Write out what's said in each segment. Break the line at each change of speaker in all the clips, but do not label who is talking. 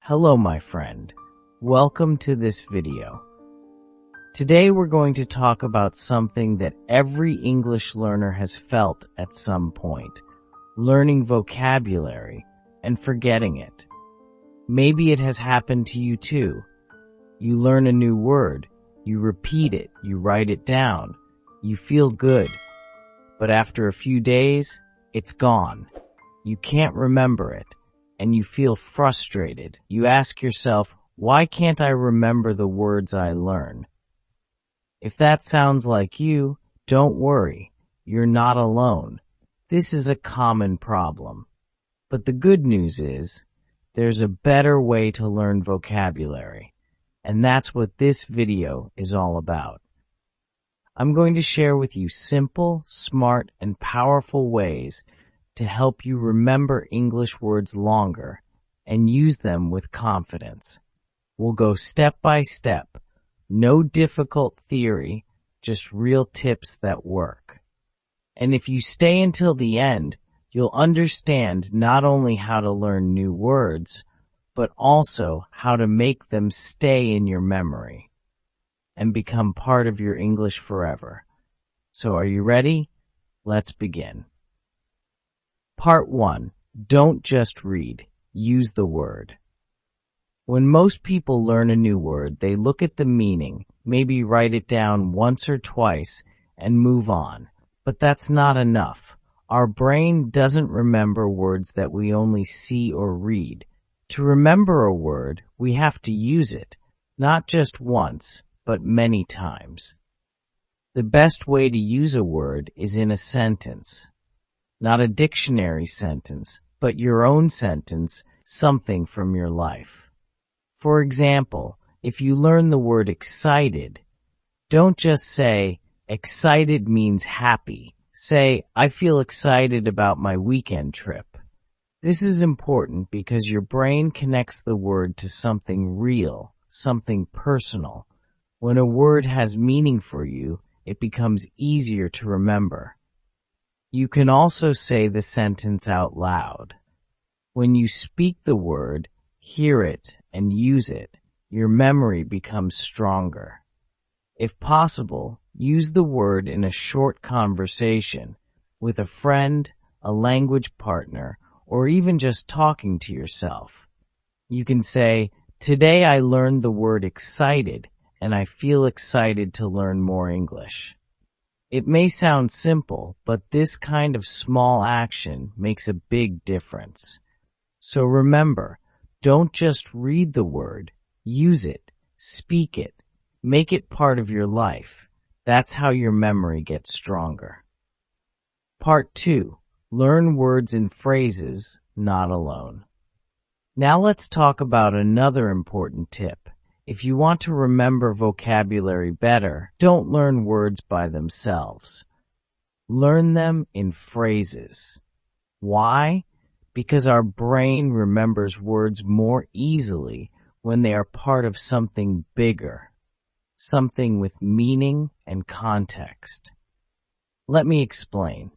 Hello, my friend. Welcome to this video. Today we're going to talk about something that every English learner has felt at some point, learning vocabulary and forgetting it. Maybe it has happened to you too. You learn a new word, you repeat it, you write it down, you feel good, but after a few days, it's gone. You can't remember it. And you feel frustrated. You ask yourself, why can't I remember the words I learn? If that sounds like you, don't worry. You're not alone. This is a common problem. But the good news is, there's a better way to learn vocabulary. And that's what this video is all about. I'm going to share with you simple, smart, and powerful ways to help you remember English words longer and use them with confidence. We'll go step by step. No difficult theory, just real tips that work. And if you stay until the end, you'll understand not only how to learn new words, but also how to make them stay in your memory and become part of your English forever. So are you ready? Let's begin. Part 1. Don't just read. Use the word. When most people learn a new word, they look at the meaning, maybe write it down once or twice, and move on. But that's not enough. Our brain doesn't remember words that we only see or read. To remember a word, we have to use it, not just once, but many times. The best way to use a word is in a sentence. Not a dictionary sentence, but your own sentence, something from your life. For example, if you learn the word excited, don't just say, excited means happy. Say, I feel excited about my weekend trip. This is important because your brain connects the word to something real, something personal. When a word has meaning for you, it becomes easier to remember. You can also say the sentence out loud. When you speak the word, hear it, and use it, your memory becomes stronger. If possible, use the word in a short conversation with a friend, a language partner, or even just talking to yourself. You can say, today I learned the word excited, and I feel excited to learn more English. It may sound simple, but this kind of small action makes a big difference. So remember, don't just read the word, use it, speak it, make it part of your life. That's how your memory gets stronger. Part 2. Learn words and phrases, not alone. Now let's talk about another important tip. If you want to remember vocabulary better, don't learn words by themselves. Learn them in phrases. Why? Because our brain remembers words more easily when they are part of something bigger, something with meaning and context. Let me explain.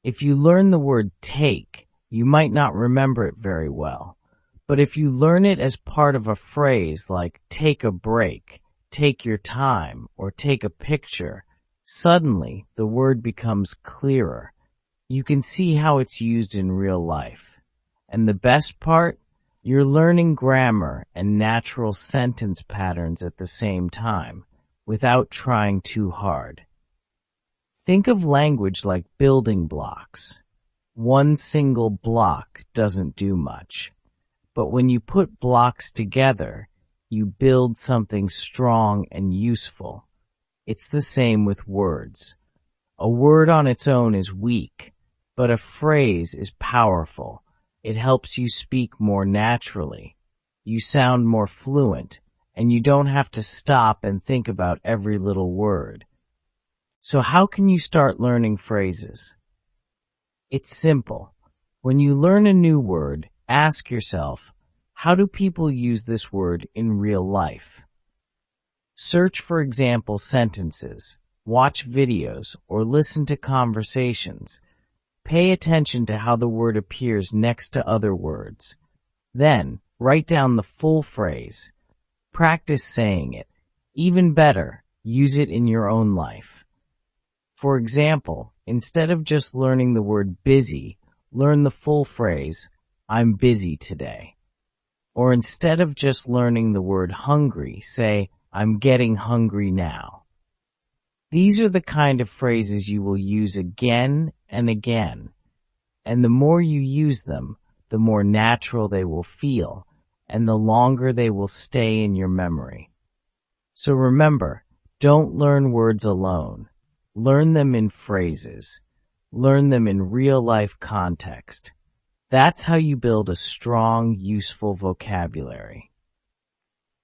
If you learn the word take, you might not remember it very well. But if you learn it as part of a phrase like take a break, take your time, or take a picture, suddenly the word becomes clearer. You can see how it's used in real life. And the best part? You're learning grammar and natural sentence patterns at the same time, without trying too hard. Think of language like building blocks. One single block doesn't do much. But when you put blocks together, you build something strong and useful. It's the same with words. A word on its own is weak, but a phrase is powerful. It helps you speak more naturally. You sound more fluent, and you don't have to stop and think about every little word. So how can you start learning phrases? It's simple. When you learn a new word, ask yourself, how do people use this word in real life? Search for example sentences, watch videos, or listen to conversations. Pay attention to how the word appears next to other words. Then, Write down the full phrase. Practice saying it. Even better, use it in your own life. For example, instead of just learning the word busy, learn the full phrase, I'm busy today. Or instead of just learning the word hungry, say, I'm getting hungry now. These are the kind of phrases you will use again and again. And the more you use them, the more natural they will feel, and the longer they will stay in your memory. So remember, don't learn words alone. Learn them in phrases. Learn them in real-life context. That's how you build a strong, useful vocabulary.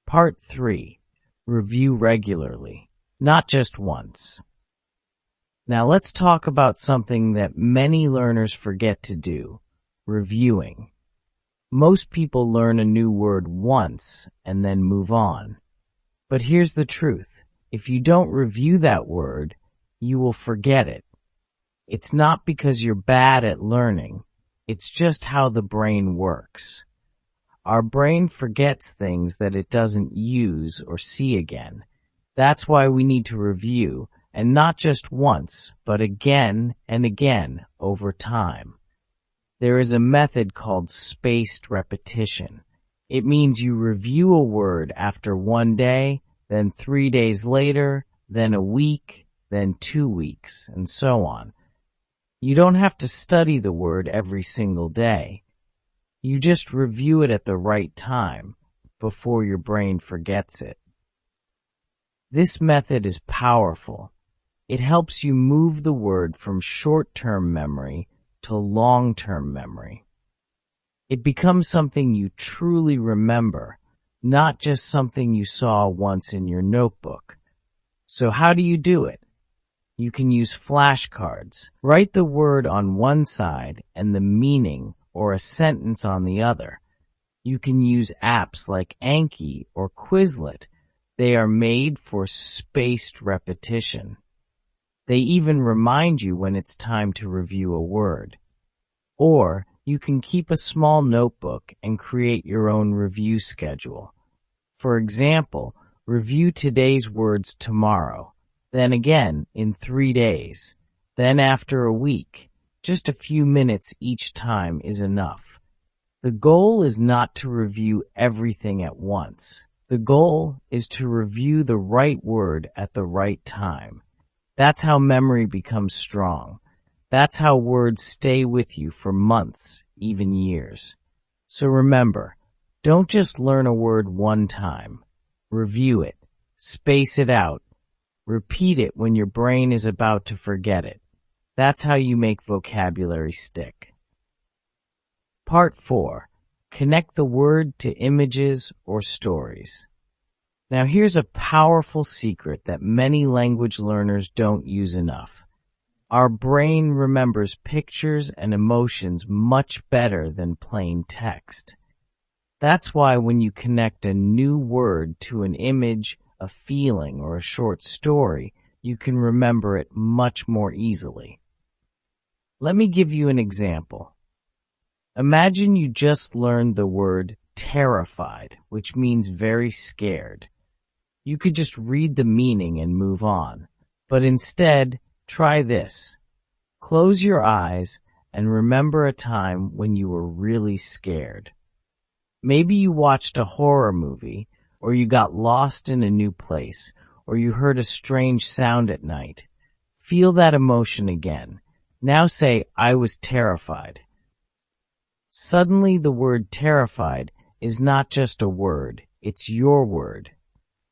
Part 3. Review regularly, not just once. Now let's talk about something that many learners forget to do, reviewing. Most people learn a new word once and then move on. But here's the truth. If you don't review that word, you will forget it. It's not because you're bad at learning. It's just how the brain works. Our brain forgets things that it doesn't use or see again. That's why we need to review, and not just once, but again and again over time. There is a method called spaced repetition. It means you review a word after 1 day, then 3 days later, then a week, then 2 weeks, and so on. You don't have to study the word every single day. You just review it at the right time, before your brain forgets it. This method is powerful. It helps you move the word from short-term memory to long-term memory. It becomes something you truly remember, not just something you saw once in your notebook. So how do you do it? You can use flashcards. Write the word on one side and the meaning or a sentence on the other. You can use apps like Anki or Quizlet. They are made for spaced repetition. They even remind you when it's time to review a word. Or you can keep a small notebook and create your own review schedule. For example, review today's words tomorrow, then again in 3 days, then after a week. Just a few minutes each time is enough. The goal is not to review everything at once. The goal is to review the right word at the right time. That's how memory becomes strong. That's how words stay with you for months, even years. So remember, don't just learn a word one time. Review it. Space it out. Repeat it when your brain is about to forget it. That's how you make vocabulary stick. Part 4. Connect the word to images or stories. Now here's a powerful secret that many language learners don't use enough. Our brain remembers pictures and emotions much better than plain text. That's why when you connect a new word to an image, a feeling, or a short story, you can remember it much more easily. Let me give you an example. Imagine you just learned the word terrified, which means very scared. You could just read the meaning and move on. But instead, try this. Close your eyes and remember a time when you were really scared. Maybe you watched a horror movie, or you got lost in a new place, or you heard a strange sound at night. Feel that emotion again. Now say, I was terrified. Suddenly the word terrified is not just a word, it's your word.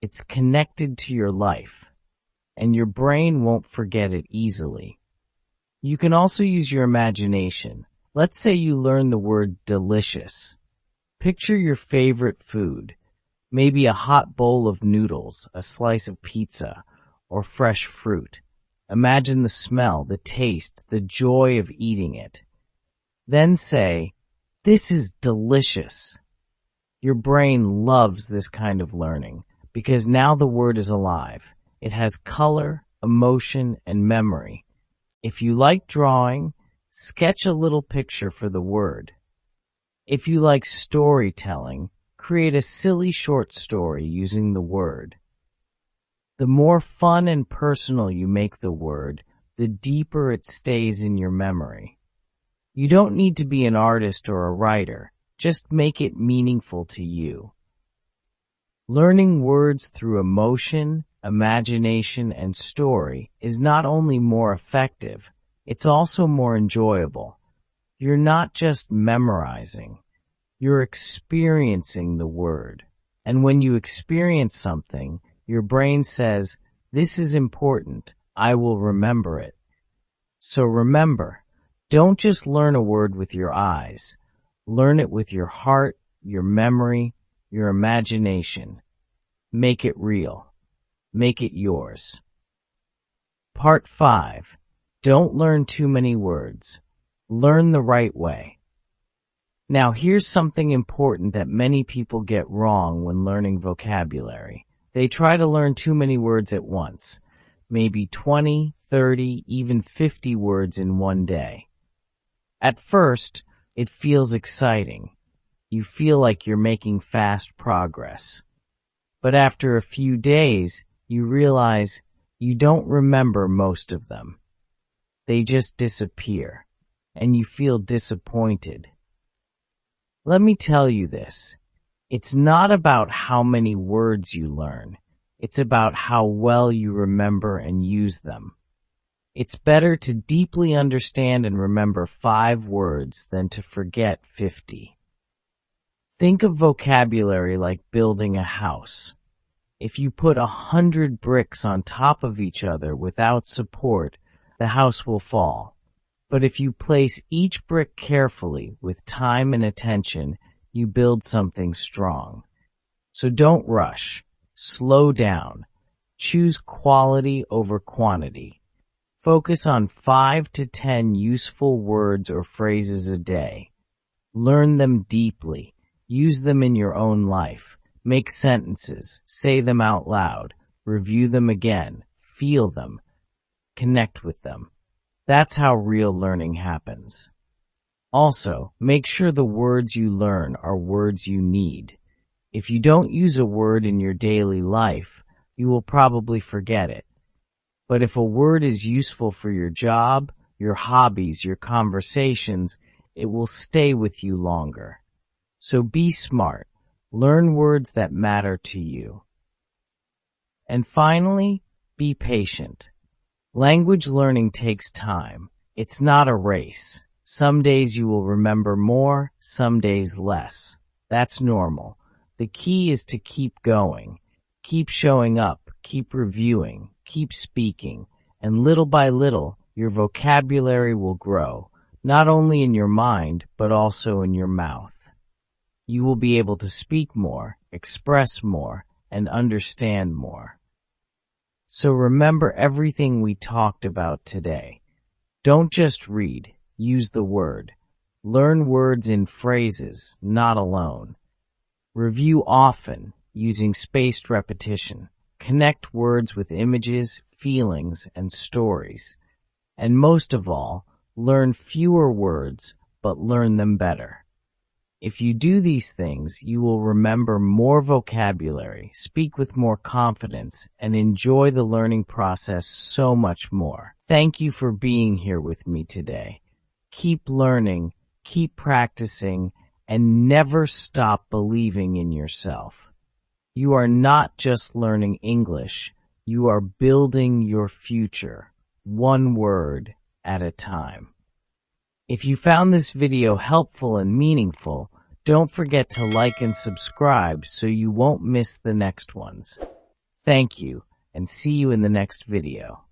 It's connected to your life, and your brain won't forget it easily. You can also use your imagination. Let's say you learn the word delicious. Picture your favorite food, maybe a hot bowl of noodles, a slice of pizza, or fresh fruit. Imagine the smell, the taste, the joy of eating it. Then say, this is delicious. Your brain loves this kind of learning because now the word is alive. It has color, emotion, and memory. If you like drawing, sketch a little picture for the word. If you like storytelling, create a silly short story using the word. The more fun and personal you make the word, the deeper it stays in your memory. You don't need to be an artist or a writer, just make it meaningful to you. Learning words through emotion, imagination, and story is not only more effective, it's also more enjoyable. You're not just memorizing, you're experiencing the word. And when you experience something, your brain says, "This is important, I will remember it." So remember, don't just learn a word with your eyes. Learn it with your heart, your memory, your imagination. Make it real. Make it yours. Part 5. Don't learn too many words. Learn the right way. Now here's something important that many people get wrong when learning vocabulary. They try to learn too many words at once. Maybe 20, 30, even 50 words in one day. At first, it feels exciting. You feel like you're making fast progress. But after a few days, you realize you don't remember most of them. They just disappear, and you feel disappointed. Let me tell you this. It's not about how many words you learn. It's about how well you remember and use them. It's better to deeply understand and remember 5 words than to forget 50. Think of vocabulary like building a house. If you put 100 bricks on top of each other without support, the house will fall. But if you place each brick carefully with time and attention, you build something strong. So don't rush. Slow down. Choose quality over quantity. Focus on 5 to 10 useful words or phrases a day. Learn them deeply. Use them in your own life. Make sentences. Say them out loud. Review them again. Feel them. Connect with them. That's how real learning happens. Also, make sure the words you learn are words you need. If you don't use a word in your daily life, you will probably forget it. But if a word is useful for your job, your hobbies, your conversations, it will stay with you longer. So be smart. Learn words that matter to you. And finally, be patient. Language learning takes time. It's not a race. Some days you will remember more, some days less. That's normal. The key is to keep going. Keep showing up, keep reviewing, keep speaking, and little by little, your vocabulary will grow, not only in your mind, but also in your mouth. You will be able to speak more, express more, and understand more. So remember everything we talked about today. Don't just read, use the word. Learn words in phrases, not alone. Review often, using spaced repetition. Connect words with images, feelings, and stories. And most of all, learn fewer words, but learn them better. If you do these things, you will remember more vocabulary, speak with more confidence, and enjoy the learning process so much more. Thank you for being here with me today. Keep learning, keep practicing, and never stop believing in yourself. You are not just learning English, you are building your future, one word at a time. If you found this video helpful and meaningful, don't forget to like and subscribe so you won't miss the next ones. Thank you, and see you in the next video.